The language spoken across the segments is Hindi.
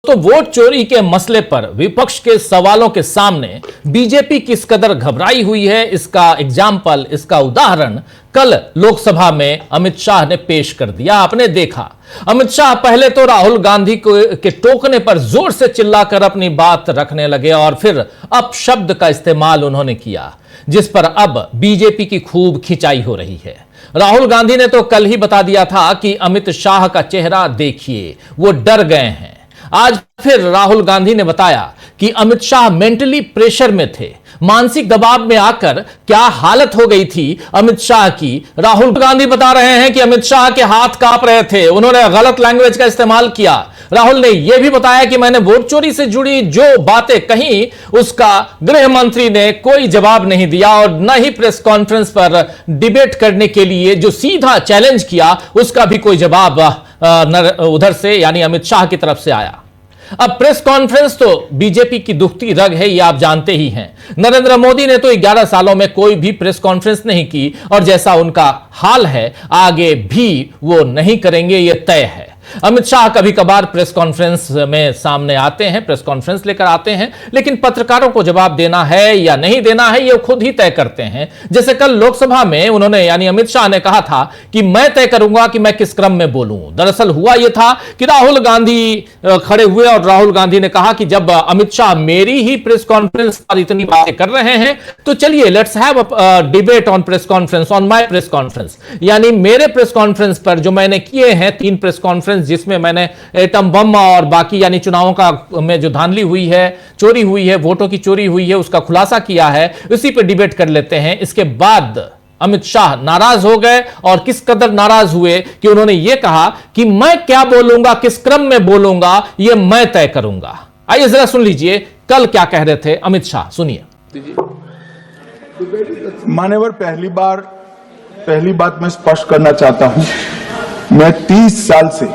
तो वोट चोरी के मसले पर विपक्ष के सवालों के सामने बीजेपी किस कदर घबराई हुई है, इसका एग्जाम्पल, इसका उदाहरण कल लोकसभा में अमित शाह ने पेश कर दिया। आपने देखा, अमित शाह पहले तो राहुल गांधी के टोकने पर जोर से चिल्लाकर अपनी बात रखने लगे और फिर अपशब्द का इस्तेमाल उन्होंने किया, जिस पर अब बीजेपी की खूब खिंचाई हो रही है। राहुल गांधी ने तो कल ही बता दिया था कि अमित शाह का चेहरा देखिए, वो डर गए हैं। आज फिर राहुल गांधी ने बताया कि अमित शाह मेंटली प्रेशर में थे, मानसिक दबाव में आकर क्या हालत हो गई थी अमित शाह की। राहुल गांधी बता रहे हैं कि अमित शाह के हाथ कांप रहे थे, उन्होंने गलत लैंग्वेज का इस्तेमाल किया। राहुल ने यह भी बताया कि मैंने वोट चोरी से जुड़ी जो बातें कही उसका गृह मंत्री ने कोई जवाब नहीं दिया और न ही प्रेस कॉन्फ्रेंस पर डिबेट करने के लिए जो सीधा चैलेंज किया उसका भी कोई जवाब उधर से यानी अमित शाह की तरफ से आया। अब प्रेस कॉन्फ्रेंस तो बीजेपी की दुखती रग है, ये आप जानते ही हैं। नरेंद्र मोदी ने तो 11 सालों में कोई भी प्रेस कॉन्फ्रेंस नहीं की और जैसा उनका हाल है आगे भी वो नहीं करेंगे, ये तय है। अमित शाह कभी कभार प्रेस कॉन्फ्रेंस में सामने आते हैं, प्रेस कॉन्फ्रेंस लेकर आते हैं, लेकिन पत्रकारों को जवाब देना है या नहीं देना है ये खुद ही तय करते हैं। जैसे कल लोकसभा में उन्होंने यानी अमित शाह ने कहा था कि मैं तय करूंगा कि मैं किस क्रम में बोलूं। दरअसल हुआ यह था कि राहुल गांधी खड़े हुए और राहुल गांधी ने कहा कि जब अमित शाह मेरी ही प्रेस कॉन्फ्रेंस पर इतनी बातें कर रहे हैं तो चलिए let's have a debate on press conference, on my press conference. यानी मेरे प्रेस कॉन्फ्रेंस पर जो मैंने किए हैं 3 प्रेस कॉन्फ्रेंस जिसमें मैंने एटम बम और बाकी यानी चुनावों का में जो धांधली हुई है, चोरी हुई है, वोटों की चोरी हुई है, उसका खुलासा किया है, उसी पे डिबेट कर लेते हैं। इसके बाद अमित शाह नाराज हो गए और किस कदर नाराज हुए कि उन्होंने यह कहा कि मैं क्या बोलूंगा, किस क्रम में बोलूंगा, यह मैं तय करूंगा। आइए जरा सुन लीजिए कल क्या कह रहे थे अमित शाह, सुनिए। मान्यवर, पहली बात मैं स्पष्ट करना चाहता हूं, मैं 30 साल से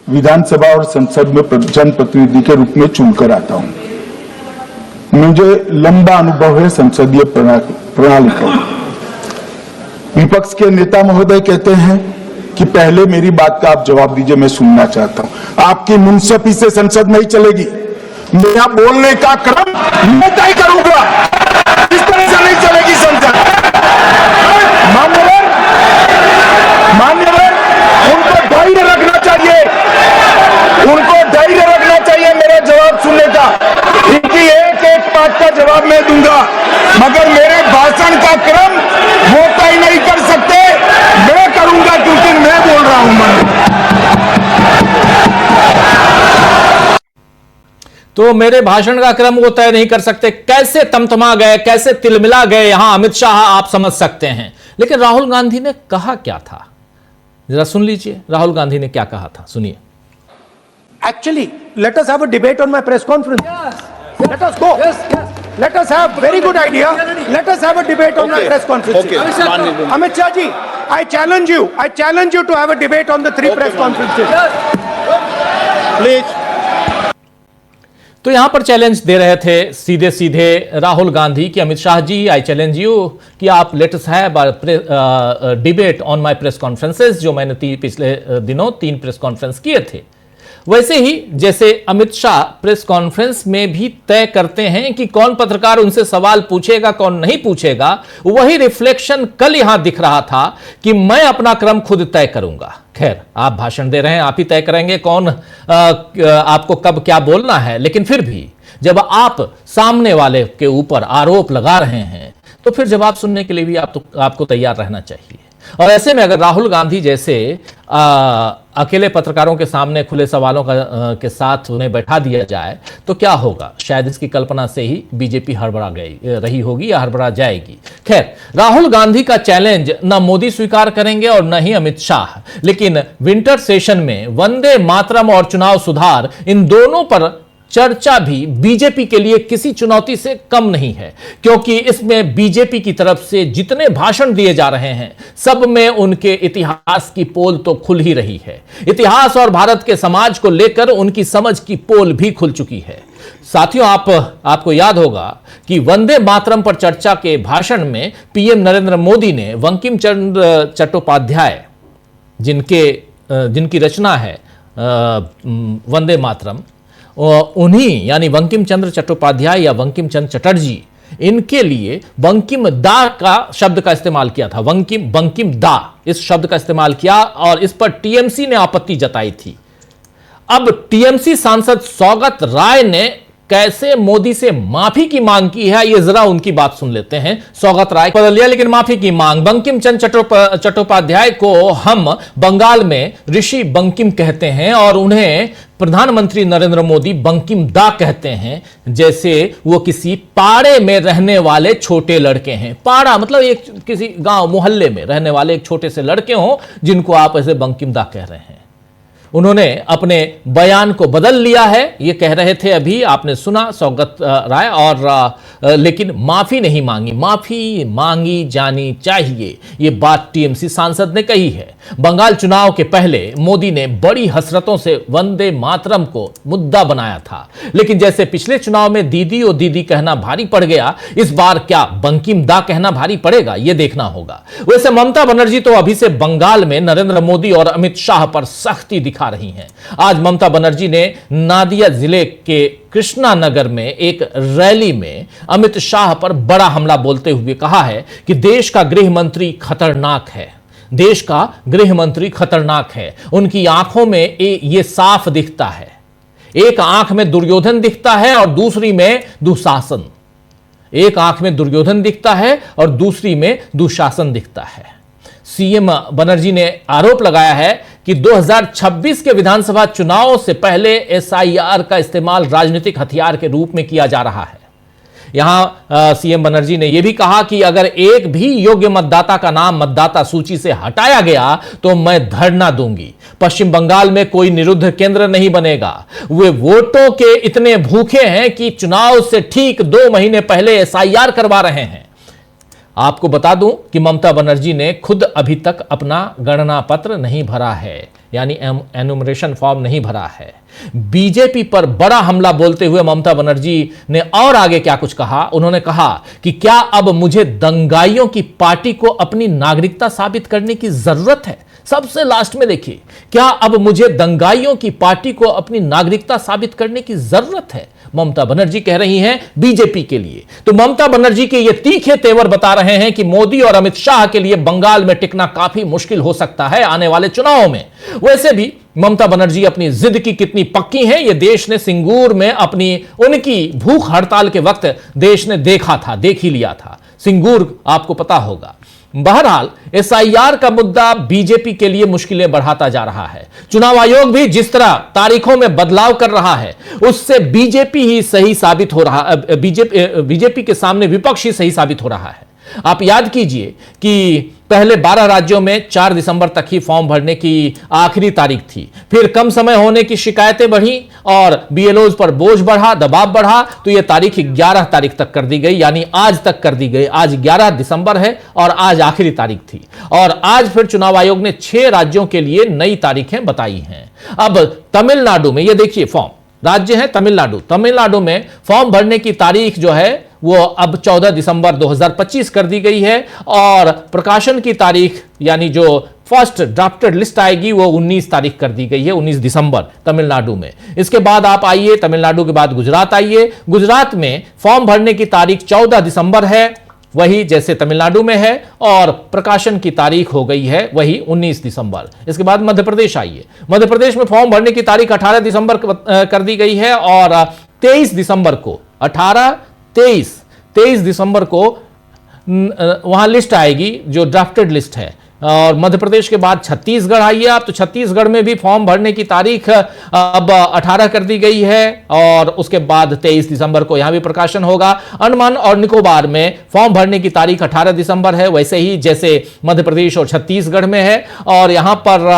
विधानसभा और संसद में जनप्रतिनिधि के रूप में चुनकर आता हूं। मुझे लंबा अनुभव है संसदीय प्रणाली का। विपक्ष के नेता महोदय कहते हैं कि पहले मेरी बात का आप जवाब दीजिए, मैं सुनना चाहता हूं। आपकी मुंसफी से संसद नहीं चलेगी। मेरा बोलने का क्रम मैं तय करूंगा, इस तरह से नहीं चलेगी संसद। मान्यवर, उनको धैर्य रखना चाहिए, उनको धैर्य रखना चाहिए मेरा जवाब सुनने का। इनकी एक एक बात का जवाब मैं दूंगा, मगर मेरे भाषण का क्रम वो तय नहीं कर सकते, मैं करूंगा क्योंकि मैं बोल रहा हूं। तो मेरे भाषण का क्रम वो तय नहीं कर सकते। कैसे तमतमा गए, कैसे तिलमिला गए यहां अमित शाह, आप समझ सकते हैं। लेकिन राहुल गांधी ने कहा क्या था, जरा सुन लीजिए राहुल गांधी ने क्या कहा था, सुनिए। Actually, let us have a debate on my press conference. Yes. Let us go. Yes. Let us have very good idea. Let us have a debate on my press conference. Okay. Amit Shah ji, I challenge you. I challenge you to have a debate on the 3 press conferences. Please. तो यहां पर चैलेंज दे रहे थे सीधे सीधे राहुल गांधी कि Amit Shah ji, I challenge you कि आप let us have debate on my press conferences, जो मैंने पिछले दिनों 3 प्रेस कॉन्फ्रेंस किए थे। वैसे ही जैसे अमित शाह प्रेस कॉन्फ्रेंस में भी तय करते हैं कि कौन पत्रकार उनसे सवाल पूछेगा, कौन नहीं पूछेगा, वही रिफ्लेक्शन कल यहां दिख रहा था कि मैं अपना क्रम खुद तय करूंगा। खैर, आप भाषण दे रहे हैं, आप ही तय करेंगे कौन आपको कब क्या बोलना है, लेकिन फिर भी जब आप सामने वाले के ऊपर आरोप लगा रहे हैं तो फिर जवाब सुनने के लिए भी आपको तैयार रहना चाहिए। और ऐसे में अगर राहुल गांधी जैसे अकेले पत्रकारों के सामने खुले सवालों के साथ उन्हें बैठा दिया जाए तो क्या होगा, शायद इसकी कल्पना से ही बीजेपी हड़बड़ा रही होगी या हड़बड़ा जाएगी। खैर, राहुल गांधी का चैलेंज न मोदी स्वीकार करेंगे और न ही अमित शाह, लेकिन विंटर सेशन में वंदे मातरम और चुनाव सुधार, इन दोनों पर चर्चा भी बीजेपी के लिए किसी चुनौती से कम नहीं है, क्योंकि इसमें बीजेपी की तरफ से जितने भाषण दिए जा रहे हैं सब में उनके इतिहास की पोल तो खुल ही रही है। इतिहास और भारत के समाज को लेकर उनकी समझ की पोल भी खुल चुकी है। साथियों, आपको याद होगा कि वंदे मातरम पर चर्चा के भाषण में पीएम नरेंद्र मोदी ने बंकिम चंद्र चट्टोपाध्याय, जिनकी रचना है वंदे मातरम, उन्हीं यानी बंकिम चंद्र चट्टोपाध्याय या बंकिम चंद्र चटर्जी, इनके लिए बंकिम दा का शब्द का इस्तेमाल किया था। बंकिम दा इस शब्द का इस्तेमाल किया और इस पर टीएमसी ने आपत्ति जताई थी। अब टीएमसी सांसद सौगत राय ने कैसे मोदी से माफी की मांग की है, ये जरा उनकी बात सुन लेते हैं। सौगत राय बदल लिया लेकिन माफी की मांग। बंकिम चंद्र चट्टोपाध्याय को हम बंगाल में ऋषि बंकिम कहते हैं और उन्हें प्रधानमंत्री नरेंद्र मोदी बंकिम दा कहते हैं, जैसे वो किसी पाड़े में रहने वाले छोटे लड़के हैं। पाड़ा मतलब एक किसी गांव मोहल्ले में रहने वाले एक छोटे से लड़के हों जिनको आप ऐसे बंकिम दा कह रहे हैं। उन्होंने अपने बयान को बदल लिया है, ये कह रहे थे अभी आपने सुना सौगत राय, और लेकिन माफी नहीं मांगी। माफी मांगी जानी चाहिए, ये बात टीएमसी सांसद ने कही है। बंगाल चुनाव के पहले मोदी ने बड़ी हसरतों से वंदे मातरम को मुद्दा बनाया था, लेकिन जैसे पिछले चुनाव में दीदी और दीदी कहना भारी पड़ गया, इस बार क्या बंकिम दा कहना भारी पड़ेगा, यह देखना होगा। वैसे ममता बनर्जी तो अभी से बंगाल में नरेंद्र मोदी और अमित शाह पर सख्ती दिखा रही हैं। आज ममता बनर्जी ने नादिया जिले के कृष्णानगर में एक रैली में अमित शाह पर बड़ा हमला बोलते हुए कहा है कि देश का गृह मंत्री खतरनाक है। देश का गृह मंत्री खतरनाक है। उनकी आंखों में ये साफ दिखता है, एक आंख में दुर्योधन दिखता है और दूसरी में दुशासन। एक आंख में दुर्योधन दिखता है और दूसरी में दुशासन दिखता है। सीएम बनर्जी ने आरोप लगाया है कि 2026 के विधानसभा चुनाव से पहले एसआईआर का इस्तेमाल राजनीतिक हथियार के रूप में किया जा रहा है। यहां सीएम बनर्जी ने यह भी कहा कि अगर एक भी योग्य मतदाता का नाम मतदाता सूची से हटाया गया तो मैं धरना दूंगी। पश्चिम बंगाल में कोई निरुद्ध केंद्र नहीं बनेगा। वे वोटों के इतने भूखे हैं कि चुनाव से ठीक 2 महीने पहले एसआईआर करवा रहे हैं। आपको बता दूं कि ममता बनर्जी ने खुद अभी तक अपना गणना पत्र नहीं भरा है, यानी एनुमरेशन फॉर्म नहीं भरा है। बीजेपी पर बड़ा हमला बोलते हुए ममता बनर्जी ने और आगे क्या कुछ कहा, उन्होंने कहा कि क्या अब मुझे दंगाइयों की पार्टी को अपनी नागरिकता साबित करने की जरूरत है। सबसे लास्ट में देखिए, क्या अब मुझे दंगाइयों की पार्टी को अपनी नागरिकता साबित करने की जरूरत है, ममता बनर्जी कह रही हैं बीजेपी के लिए। तो ममता बनर्जी के ये तीखे तेवर बता रहे हैं कि मोदी और अमित शाह के लिए बंगाल में टिकना काफी मुश्किल हो सकता है आने वाले चुनाव में। वैसे भी ममता बनर्जी अपनी जिद की कितनी पक्की हैं, यह देश ने सिंगूर में उनकी भूख हड़ताल के वक्त देश ने देख ही लिया था। सिंगूर आपको पता होगा। बहरहाल एसआईआर का मुद्दा बीजेपी के लिए मुश्किलें बढ़ाता जा रहा है। चुनाव आयोग भी जिस तरह तारीखों में बदलाव कर रहा है, उससे बीजेपी ही सही साबित हो रहा, बीजेपी के सामने विपक्ष ही सही साबित हो रहा है। आप याद कीजिए कि पहले 12 राज्यों में 4 दिसंबर तक ही फॉर्म भरने की आखिरी तारीख थी। फिर कम समय होने की शिकायतें बढ़ी और बीएलओज पर बोझ बढ़ा, दबाव बढ़ा, तो यह तारीख 11 तारीख तक कर दी गई, यानी आज तक कर दी गई। आज 11 दिसंबर है और आज आखिरी तारीख थी। और आज फिर चुनाव आयोग ने 6 राज्यों के लिए नई तारीखें बताई हैं। अब तमिलनाडु में, यह देखिए फॉर्म, राज्य है तमिलनाडु में फॉर्म भरने की तारीख जो है वो अब 14 दिसंबर 2025 कर दी गई है और प्रकाशन की तारीख यानी जो फर्स्ट ड्राफ्टेड लिस्ट आएगी वो 19 तारीख कर दी गई है, 19 दिसंबर तमिलनाडु में। इसके बाद आप आइए, तमिलनाडु के बाद गुजरात आइए। गुजरात में फॉर्म भरने की तारीख 14 दिसंबर है, वही जैसे तमिलनाडु में है, और प्रकाशन की तारीख हो गई है वही 19 दिसंबर। इसके बाद मध्य प्रदेश आइए। मध्य प्रदेश में फॉर्म भरने की तारीख 18 दिसंबर कर दी गई है और 23 दिसंबर को 23 दिसंबर को वहां लिस्ट आएगी जो ड्राफ्टेड लिस्ट है। और मध्य प्रदेश के बाद छत्तीसगढ़ आइए आप, तो छत्तीसगढ़ में भी फॉर्म भरने की तारीख अब 18 कर दी गई है और उसके बाद 23 दिसंबर को यहां भी प्रकाशन होगा। अंडमान और निकोबार में फॉर्म भरने की तारीख 18 दिसंबर है, वैसे ही जैसे मध्य प्रदेश और छत्तीसगढ़ में है। और यहां पर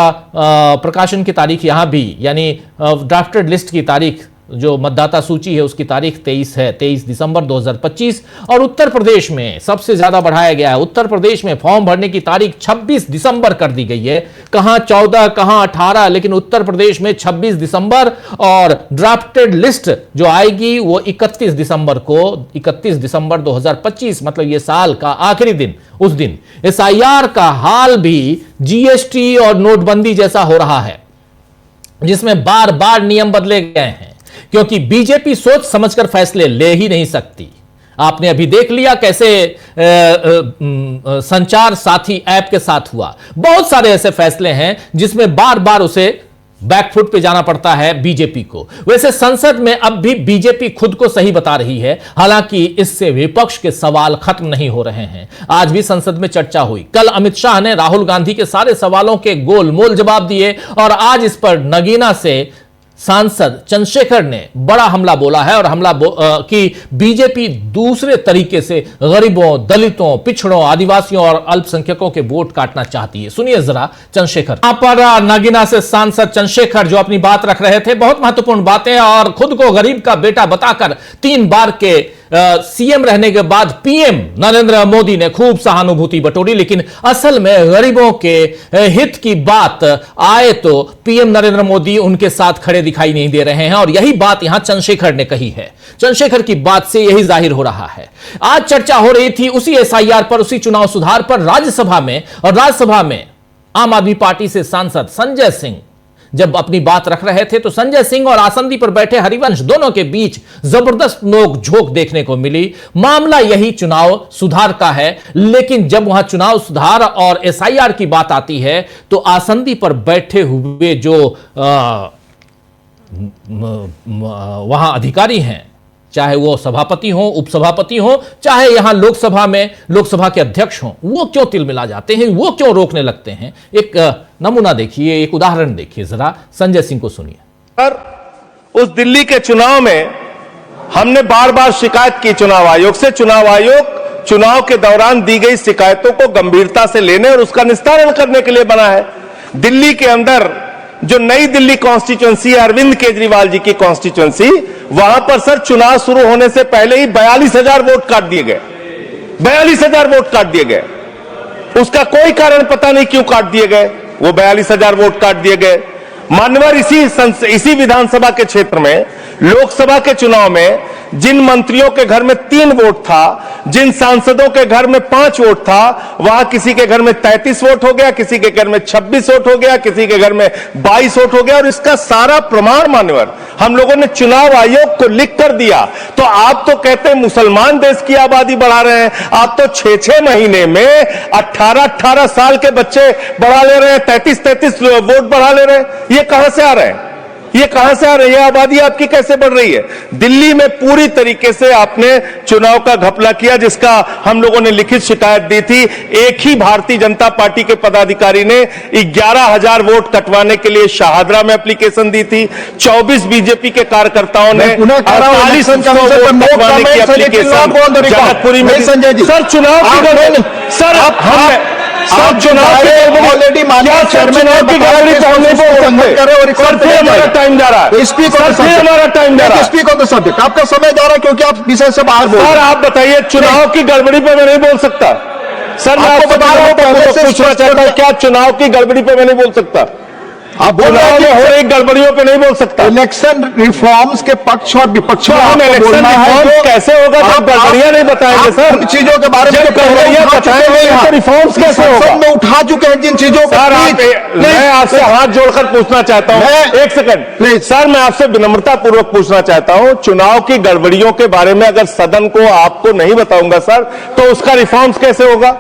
प्रकाशन की तारीख यहां भी, यानी ड्राफ्टेड लिस्ट की तारीख जो मतदाता सूची है उसकी तारीख 23 है, 23 दिसंबर 2025। और उत्तर प्रदेश में सबसे ज्यादा बढ़ाया गया है। उत्तर प्रदेश में फॉर्म भरने की तारीख 26 दिसंबर कर दी गई है। कहां 14, कहां 18, लेकिन उत्तर प्रदेश में 26 दिसंबर। और ड्राफ्टेड लिस्ट जो आएगी वो 31 दिसंबर को, 31 दिसंबर 2025, मतलब ये साल का आखिरी दिन, उस दिन। एसआईआर का हाल भी जीएसटी और नोटबंदी जैसा हो रहा है। जिसमें बार बार नियम बदले गए हैं, क्योंकि बीजेपी सोच समझकर फैसले ले ही नहीं सकती। आपने अभी देख लिया कैसे संचार साथी ऐप के साथ हुआ। बहुत सारे ऐसे फैसले हैं जिसमें बार बार उसे बैकफुट पे जाना पड़ता है बीजेपी को। वैसे संसद में अब भी बीजेपी खुद को सही बता रही है, हालांकि इससे विपक्ष के सवाल खत्म नहीं हो रहे हैं। आज भी संसद में चर्चा हुई। कल अमित शाह ने राहुल गांधी के सारे सवालों के गोलमोल जवाब दिए और आज इस पर नगीना से सांसद चंद्रशेखर ने बड़ा हमला बोला है और कि बीजेपी दूसरे तरीके से गरीबों, दलितों, पिछड़ों, आदिवासियों और अल्पसंख्यकों के वोट काटना चाहती है। सुनिए जरा चंद्रशेखर। यहां पर नगीना से सांसद चंद्रशेखर जो अपनी बात रख रहे थे, बहुत महत्वपूर्ण बातें, और खुद को गरीब का बेटा बताकर 3 बार के सीएम रहने के बाद पीएम नरेंद्र मोदी ने खूब सहानुभूति बटोरी, लेकिन असल में गरीबों के हित की बात आए तो पीएम नरेंद्र मोदी उनके साथ खड़े दिखाई नहीं दे रहे हैं। और यही बात यहां चंद्रशेखर ने कही है। चंद्रशेखर की बात से यही जाहिर हो रहा है। आज चर्चा हो रही थी उसी एसआईआर पर, उसी चुनाव सुधार पर राज्यसभा में, और राज्यसभा में आम आदमी पार्टी से सांसद संजय सिंह जब अपनी बात रख रहे थे तो संजय सिंह और आसंदी पर बैठे हरिवंश दोनों के बीच जबरदस्त नोक-झोंक देखने को मिली। मामला यही चुनाव सुधार का है, लेकिन जब वहां चुनाव सुधार और एसआईआर की बात आती है तो आसंदी पर बैठे हुए जो वहां अधिकारी हैं, चाहे वो सभापति हो, उपसभापति हो, चाहे यहां लोकसभा के अध्यक्ष हों, वो क्यों तिलमिला जाते हैं, वो क्यों रोकने लगते हैं। एक नमूना देखिए, एक उदाहरण देखिए जरा, संजय सिंह को सुनिए। सर, उस दिल्ली के चुनाव में हमने बार बार शिकायत की चुनाव आयोग से। चुनाव आयोग चुनाव के दौरान दी गई शिकायतों को गंभीरता से लेने और उसका निस्तारण करने के लिए बना है। दिल्ली के अंदर जो नई दिल्ली कॉन्स्टिट्यूएंसी, अरविंद केजरीवाल जी की कॉन्स्टिट्यूएंसी, वहां पर सर चुनाव शुरू होने से पहले ही 42,000 वोट काट दिए गए। 42,000 वोट काट दिए गए। उसका कोई कारण पता नहीं क्यों काट दिए गए, वो 42,000 वोट काट दिए गए। मान्यवर इसी विधानसभा के क्षेत्र में लोकसभा के चुनाव में जिन मंत्रियों के घर में 3 वोट था, जिन सांसदों के घर में 5 वोट था, वहां किसी के घर में 33 वोट हो गया, किसी के घर में 26 वोट हो गया, किसी के घर में 22 वोट हो गया। और इसका सारा प्रमाण मान्यवर हम लोगों ने चुनाव आयोग को लिख कर दिया। तो आप तो कहते हैं मुसलमान देश की आबादी बढ़ा रहे हैं, आप तो 6-6 महीने में 18-18 साल के बच्चे बढ़ा ले रहे हैं, 33-33 वोट बढ़ा ले रहे हैं। ये कहां से आ रहे हैं? ये कहां से आ रही है? आबादी आपकी कैसे बढ़ रही है? दिल्ली में पूरी तरीके से आपने चुनाव का घपला किया, जिसका हम लोगों ने लिखित शिकायत दी थी। एक ही भारतीय जनता पार्टी के पदाधिकारी ने 11,000 वोट कटवाने के लिए शाहदरा में एप्लीकेशन दी थी। 24 बीजेपी के कार्यकर्ताओं ने 48 वोट कटवाने की एप्लीकेशन जनकपुरी में। सर चुनाव की सर सब चुनाव ऑलरेडी मानिए चुनाव की गड़बड़ी तो हम नहीं बोल सकते। हमारा टाइम जा रहा है, हमारा टाइम जा रहा है। Speak on the subject. आपका समय जा रहा है क्योंकि आप विषय से बाहर बोल रहे हैं। सर आप बताइए, चुनाव की गड़बड़ी पे मैं नहीं बोल सकता। सर मैं आपको बता रहा हूं, पूछना चाहता हूं, क्या चुनाव की गड़बड़ी पे मैं नहीं बोल सकता? आप बोल रहे हैं हो रही गड़बड़ियों पे नहीं बोल सकता। इलेक्शन रिफॉर्म्स के पक्ष और विपक्ष में हम इलेक्शन रिफॉर्म्स कैसे होगा जब गड़बड़ियां नहीं बताएंगे? सर उन चीजों के बारे में गड़बड़ियां बताएंगे तो रिफॉर्म्स कैसे होगा? में उठा चुके हैं जिन चीजों सर मैं आपसे हाथ जोड़कर पूछना चाहता हूं, एक सेकंड प्लीज सर, मैं आपसे विनम्रता पूर्वक पूछना चाहता हूं, चुनाव की गड़बड़ियों के बारे में अगर सदन को आपको नहीं बताऊंगा सर, तो उसका रिफॉर्म्स कैसे होगा?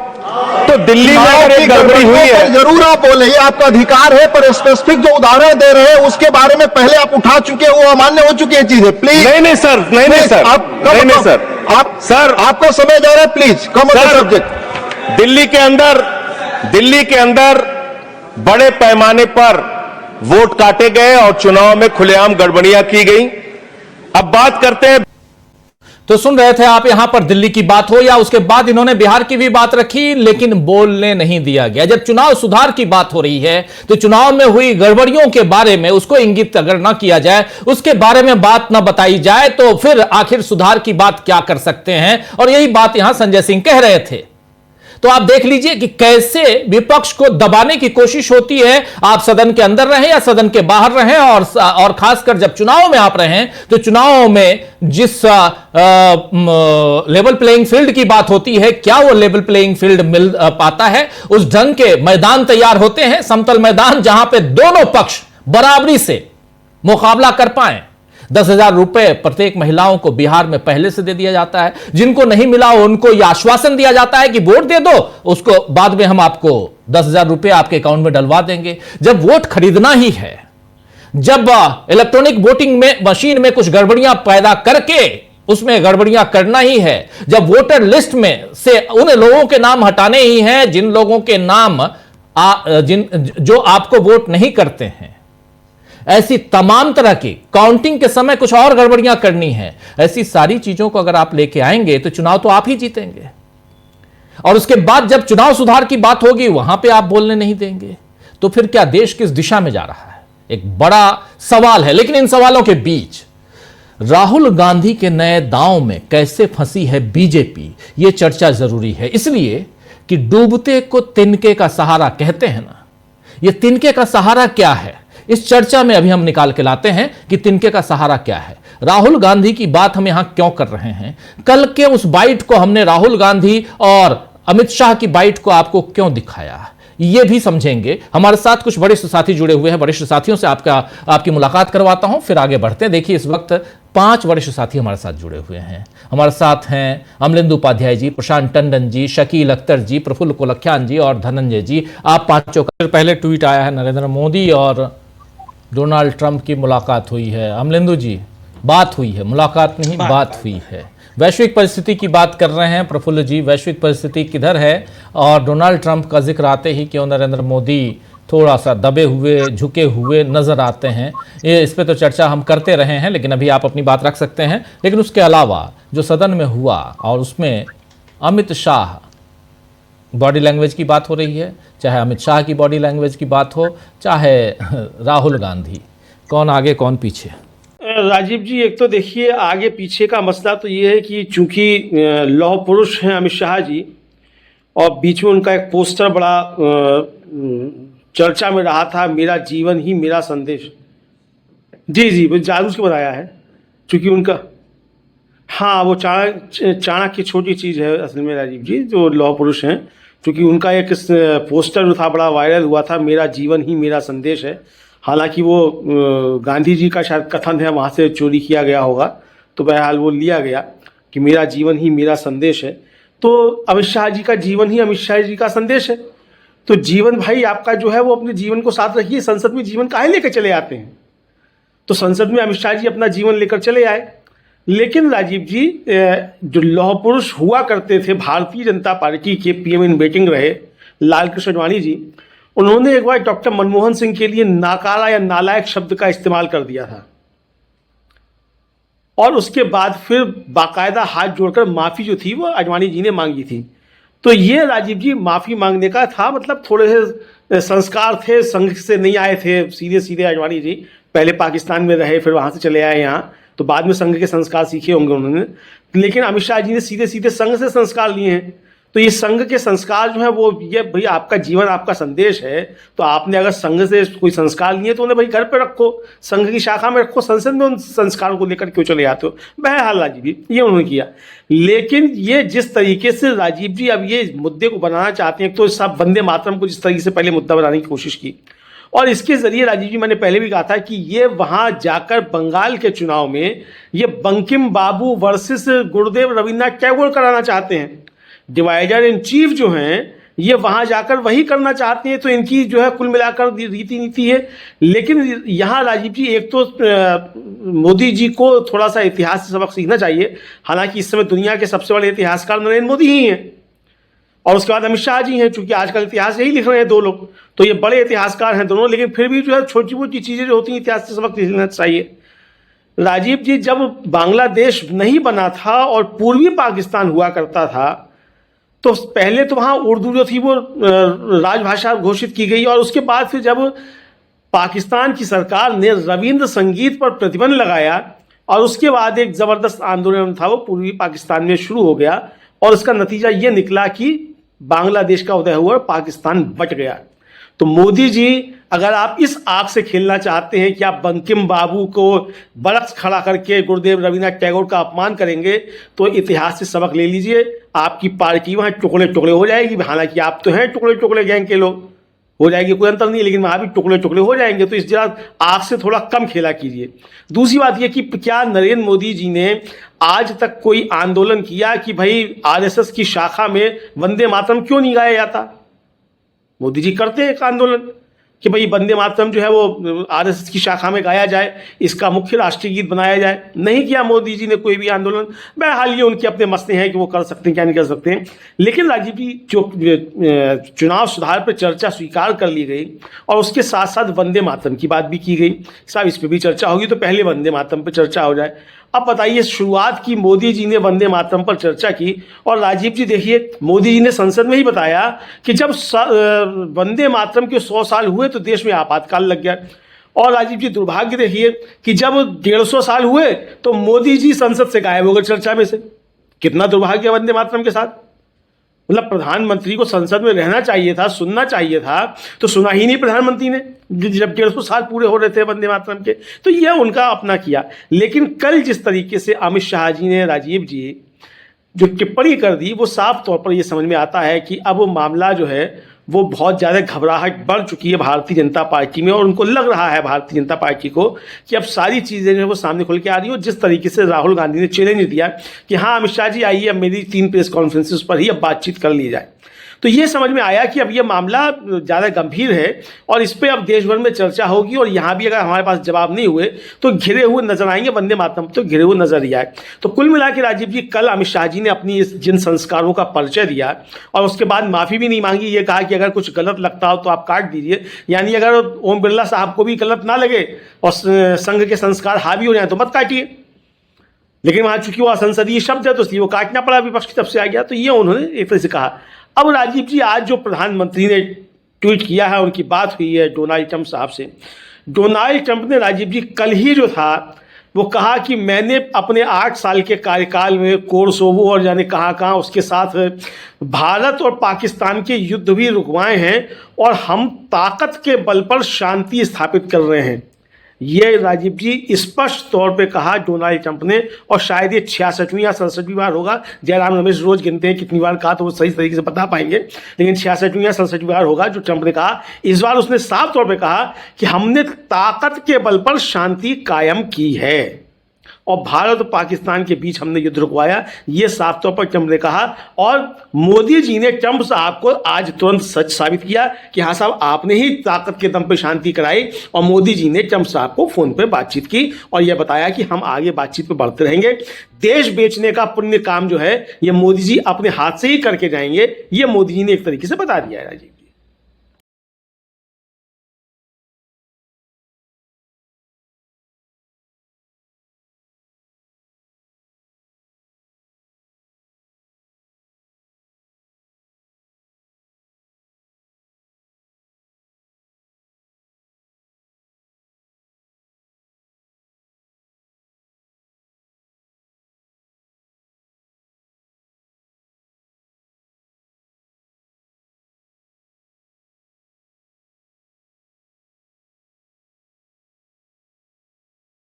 तो दिल्ली में अगर एक गड़बड़ी हुई है, जरूर आप बोले, आपका अधिकार है, पर स्पेसिफिक जो उदाहरण दे रहे हैं उसके बारे में पहले आप उठा चुके हैं, वो अमान्य हो चुकी है चीजें। प्लीज नहीं सर, नहीं सर, नहीं सर, आप सर आपका समय जा रहा है, please come on the subject. Delhi के अंदर बड़े पैमाने पर वोट काटे गए और चुनाव में खुलेआम गड़बड़ियां की गई। अब बात करते हैं, तो सुन रहे थे आप, यहां पर दिल्ली की बात हो या उसके बाद इन्होंने बिहार की भी बात रखी, लेकिन बोलने नहीं दिया गया। जब चुनाव सुधार की बात हो रही है तो चुनाव में हुई गड़बड़ियों के बारे में उसको इंगित अगर ना किया जाए, उसके बारे में बात ना बताई जाए, तो फिर आखिर सुधार की बात क्या कर सकते हैं? और यही बात यहां संजय सिंह कह रहे थे। तो आप देख लीजिए कि कैसे विपक्ष को दबाने की कोशिश होती है। आप सदन के अंदर रहें या सदन के बाहर रहें, और खासकर जब चुनाव में आप रहें, तो चुनाव में जिस लेवल प्लेइंग फील्ड की बात होती है, क्या वो लेवल प्लेइंग फील्ड मिल पाता है? उस ढंग के मैदान तैयार होते हैं, समतल मैदान, जहां पे दोनों पक्ष बराबरी से मुकाबला कर पाए। 10,000 रुपए प्रत्येक महिलाओं को बिहार में पहले से दे दिया जाता है। जिनको नहीं मिला उनको यह आश्वासन दिया जाता है कि वोट दे दो, उसको बाद में हम आपको 10,000 रुपए आपके अकाउंट में डलवा देंगे। जब वोट खरीदना ही है, जब इलेक्ट्रॉनिक वोटिंग में मशीन में कुछ गड़बड़ियां पैदा करके उसमें गड़बड़ियां करना ही है, जब वोटर लिस्ट में से उन लोगों के नाम हटाने ही हैं जिन लोगों के नाम जो आपको वोट नहीं करते हैं, ऐसी तमाम तरह की काउंटिंग के समय कुछ और गड़बड़ियां करनी है, ऐसी सारी चीजों को अगर आप लेके आएंगे तो चुनाव तो आप ही जीतेंगे। और उसके बाद जब चुनाव सुधार की बात होगी वहां पे आप बोलने नहीं देंगे, तो फिर क्या देश किस दिशा में जा रहा है, एक बड़ा सवाल है। लेकिन इन सवालों के बीच राहुल गांधी के नए दांव में कैसे फंसी है बीजेपी, यह चर्चा जरूरी है। इसलिए कि डूबते को तिनके का सहारा कहते हैं ना, यह तिनके का सहारा क्या है, इस चर्चा में अभी हम निकाल के लाते हैं कि तिनके का सहारा क्या है। राहुल गांधी की बात हम यहां क्यों कर रहे हैं, कल के उस बाइट को हमने राहुल गांधी और अमित शाह की बाइट को आपको क्यों दिखाया, यह भी समझेंगे। हमारे साथ कुछ वरिष्ठ साथी जुड़े हुए हैं, वरिष्ठ साथियों से आपकी मुलाकात करवाता हूं, फिर आगे बढ़ते हैं। देखिए, इस वक्त 5 वरिष्ठ साथी हमारे साथ जुड़े हुए हैं। हमारे साथ हैं अमलेंदु उपाध्याय जी, प्रशांत टंडन जी, शकील अख्तर जी, प्रफुल्ल कोलख्यान जी और धनंजय जी। आप पांचों का पहले ट्वीट आया है, नरेंद्र मोदी और डोनाल्ड ट्रंप की मुलाकात हुई है। अमलेंदु जी, बात हुई है, मुलाकात नहीं, बात हुई है। वैश्विक परिस्थिति की बात कर रहे हैं प्रफुल्ल जी, वैश्विक परिस्थिति किधर है, और डोनाल्ड ट्रंप का जिक्र आते ही क्यों नरेंद्र मोदी थोड़ा सा दबे हुए, झुके हुए नजर आते हैं। ये इस पे तो चर्चा हम करते रहे हैं, लेकिन अभी आप अपनी बात रख सकते हैं। लेकिन उसके अलावा जो सदन में हुआ और उसमें अमित शाह बॉडी लैंग्वेज की बात हो रही है, चाहे अमित शाह की बॉडी लैंग्वेज की बात हो, चाहे राहुल गांधी, कौन आगे कौन पीछे? राजीव जी, एक तो देखिए आगे पीछे का मसला तो ये है कि चूंकि लौह पुरुष हैं अमित शाह जी, और बीच में उनका एक पोस्टर बड़ा चर्चा में रहा था, मेरा जीवन ही मेरा संदेश। जी जी, वो जानबूझ के बनाया है चूंकि उनका, हाँ, वो चाणक्य की छोटी चीज़ है असल में राजीव जी, जो लौह पुरुष हैं, क्योंकि उनका एक पोस्टर था बड़ा वायरल हुआ था, मेरा जीवन ही मेरा संदेश है। हालांकि वो गांधी जी का शायद कथन है, वहाँ से चोरी किया गया होगा, तो बहरहाल वो लिया गया कि मेरा जीवन ही मेरा संदेश है। तो अमित शाह जी का जीवन ही अमित शाह जी का संदेश है। तो जीवन भाई आपका जो है वो अपने जीवन को साथ रखिए। संसद में जीवन काहे लेकर चले आते हैं, तो संसद में अमित शाह जी अपना जीवन लेकर चले आए। लेकिन राजीव जी, जो लौह पुरुष हुआ करते थे भारतीय जनता पार्टी के पीएम इन वेटिंग रहे लालकृष्ण आडवाणी जी, उन्होंने एक बार डॉक्टर मनमोहन सिंह के लिए नाकारा या नालायक शब्द का इस्तेमाल कर दिया था, और उसके बाद फिर बाकायदा हाथ जोड़कर माफी जो थी वो आडवाणी जी ने मांगी थी। तो ये राजीव जी माफी मांगने का था, मतलब थोड़े से संस्कार थे, संघ से नहीं आए थे सीधे सीधे। आडवाणी जी पहले पाकिस्तान में रहे, फिर वहां से चले आए यहाँ, तो बाद में संघ के संस्कार सीखे होंगे उन्होंने। लेकिन अमित शाह जी ने सीधे सीधे संघ से संस्कार लिए हैं। तो ये संघ के संस्कार जो है वो, ये भाई आपका जीवन आपका संदेश है, तो आपने अगर संघ से कोई संस्कार लिए तो उन्हें भाई घर पे रखो, संघ की शाखा में रखो, संसद में उन संस्कारों को लेकर क्यों चले जाते हो। बहरहाल राजीव जी ये उन्होंने किया। लेकिन ये जिस तरीके से राजीव जी अब ये मुद्दे को बनाना चाहते हैं, तो सब वंदे मातरम को जिस तरीके से पहले मुद्दा बनाने की कोशिश की, और इसके जरिए राजीव जी मैंने पहले भी कहा था कि ये वहां जाकर बंगाल के चुनाव में ये बंकिम बाबू वर्सेस गुरुदेव रविन्द्रनाथ टैगोर कराना चाहते हैं। डिवाइडर इन चीफ जो हैं ये वहां जाकर वही करना चाहते हैं। तो इनकी जो है कुल मिलाकर रीति नीति है। लेकिन यहाँ राजीव जी एक तो मोदी जी को थोड़ा सा इतिहास से सबक सीखना चाहिए। हालांकि इस समय दुनिया के सबसे बड़े इतिहासकार नरेंद्र मोदी ही हैं, और उसके बाद अमित शाह जी हैं। चूंकि आजकल इतिहास यही लिख रहे हैं दो लोग, तो ये बड़े इतिहासकार हैं दोनों। लेकिन फिर भी जो है छोटी मोटी चीजें जो होती हैं इतिहास से सबक सीखना चाहिए। राजीव जी, जब बांग्लादेश नहीं बना था और पूर्वी पाकिस्तान हुआ करता था, तो पहले तो वहाँ उर्दू जो थी वो राजभाषा घोषित की गई, और उसके बाद फिर जब पाकिस्तान की सरकार ने रविंद्र संगीत पर प्रतिबंध लगाया, और उसके बाद एक ज़बरदस्त आंदोलन था वो पूर्वी पाकिस्तान में शुरू हो गया, और उसका नतीजा ये निकला कि बांग्लादेश का उदय हुआ और पाकिस्तान बच गया। तो मोदी जी, अगर आप इस आग से खेलना चाहते हैं कि आप बंकिम बाबू को बरक्स खड़ा करके गुरुदेव रविन्द्रनाथ टैगोर का अपमान करेंगे, तो इतिहास से सबक ले लीजिए। आपकी पार्टी वहाँ टुकड़े टुकड़े हो जाएगी। हालांकि आप तो हैं टुकड़े टुकड़े गैंग के लोग, हो जाएगी, कोई अंतर नहीं, लेकिन वहां भी टुकड़े टुकड़े हो जाएंगे। तो इस जरा आग से थोड़ा कम खेला कीजिए। दूसरी बात यह कि क्या नरेंद्र मोदी जी ने आज तक कोई आंदोलन किया कि भाई आरएसएस की शाखा में वंदे मातरम क्यों नहीं गाया जाता? मोदी जी करते हैं एक आंदोलन कि भाई वंदे मातरम जो है वो आरएसएस की शाखा में गाया जाए, इसका मुख्य राष्ट्रीय गीत बनाया जाए। नहीं किया मोदी जी ने कोई भी आंदोलन। बहरहाल ये उनके अपने मसले हैं कि वो कर सकते हैं क्या नहीं कर सकते हैं। लेकिन राजीव जी जो चुनाव सुधार पर चर्चा स्वीकार कर ली गई और उसके साथ साथ वंदे मातरम की बात भी की गई। साहब इस पर भी चर्चा होगी, तो पहले वंदे मातरम पर चर्चा हो जाए। अब बताइए, शुरुआत की मोदी जी ने वंदे मातरम पर चर्चा की और राजीव जी देखिए, मोदी जी ने संसद में ही बताया कि जब वंदे मातरम के 100 साल हुए तो देश में आपातकाल लग गया। और राजीव जी दुर्भाग्य देखिए कि जब 150 साल हुए तो मोदी जी संसद से गायब हो गए चर्चा में से। कितना दुर्भाग्य वंदे मातरम के साथ। मतलब प्रधानमंत्री को संसद में रहना चाहिए था, सुनना चाहिए था, तो सुना ही नहीं प्रधानमंत्री ने जब 150 साल पूरे हो रहे थे वंदे मातरम के। तो यह उनका अपना किया। लेकिन कल जिस तरीके से अमित शाह जी ने राजीव जी जो टिप्पणी कर दी, वो साफ तौर पर यह समझ में आता है कि अब मामला जो है वो बहुत ज़्यादा घबराहट बढ़ चुकी है भारतीय जनता पार्टी में। और उनको लग रहा है भारतीय जनता पार्टी को कि अब सारी चीज़ें जो है वो सामने खुल के आ रही हो। जिस तरीके से राहुल गांधी ने चैलेंज दिया कि हाँ अमित शाह जी आइए, अब मेरी 3 प्रेस कॉन्फ्रेंसेस पर ही अब बातचीत कर ली जाए, तो ये समझ में आया कि अब ये मामला ज़्यादा गंभीर है और इस पर अब देश भर में चर्चा होगी। और यहाँ भी अगर हमारे पास जवाब नहीं हुए तो घिरे हुए नजर आएंगे। वंदे मातरम तो घिरे हुए नजर ही आए। तो कुल मिला के राजीव जी, कल अमित शाह जी ने अपनी जिन संस्कारों का परिचय दिया और उसके बाद माफ़ी भी नहीं मांगी, ये कहा कि अगर कुछ गलत लगता हो तो आप काट दीजिए। यानी अगर ओम बिरला साहब को भी गलत ना लगे और संघ के संस्कार हावी हो जाए तो मत काटिए। लेकिन वहाँ चूंकि वो असंसदीय शब्द है तो इसलिए वो काटना पड़ा, विपक्ष की तरफ से आ गया। तो ये उन्होंने एक तरह से कहा। अब राजीव जी, आज जो प्रधानमंत्री ने ट्वीट किया है, उनकी बात हुई है डोनाल्ड ट्रंप साहब से। डोनाल्ड ट्रंप ने राजीव जी कल ही जो था वो कहा कि मैंने अपने 8 साल के कार्यकाल में कोरसोवो और जाने कहाँ उसके साथ भारत और पाकिस्तान के युद्ध भी रुकवाए हैं और हम ताकत के बल पर शांति स्थापित कर रहे हैं। ये राजीव जी स्पष्ट तौर पे कहा डोनाल्ड ट्रंप ने। और शायद ये 66वीं या 67वीं बार होगा। जयराम रमेश रोज गिनते हैं कितनी बार कहा, तो वो सही तरीके से बता पाएंगे, लेकिन 66वीं या 67वीं बार होगा जो ट्रंप ने कहा। इस बार उसने साफ तौर पे कहा कि हमने ताकत के बल पर शांति कायम की है और भारत और पाकिस्तान के बीच हमने युद्ध रुकवाया। ये साफ तौर पर ट्रंप ने कहा। और मोदी जी ने ट्रंप साहब को आज तुरंत सच साबित किया कि हाँ साहब, आपने ही ताकत के दम पे शांति कराई। और मोदी जी ने ट्रंप साहब को फोन पे बातचीत की और यह बताया कि हम आगे बातचीत पे बढ़ते रहेंगे। देश बेचने का पुण्य काम जो है ये मोदी जी अपने हाथ से ही करके जाएंगे। ये मोदी जी ने एक तरीके से बता दिया है राजीव।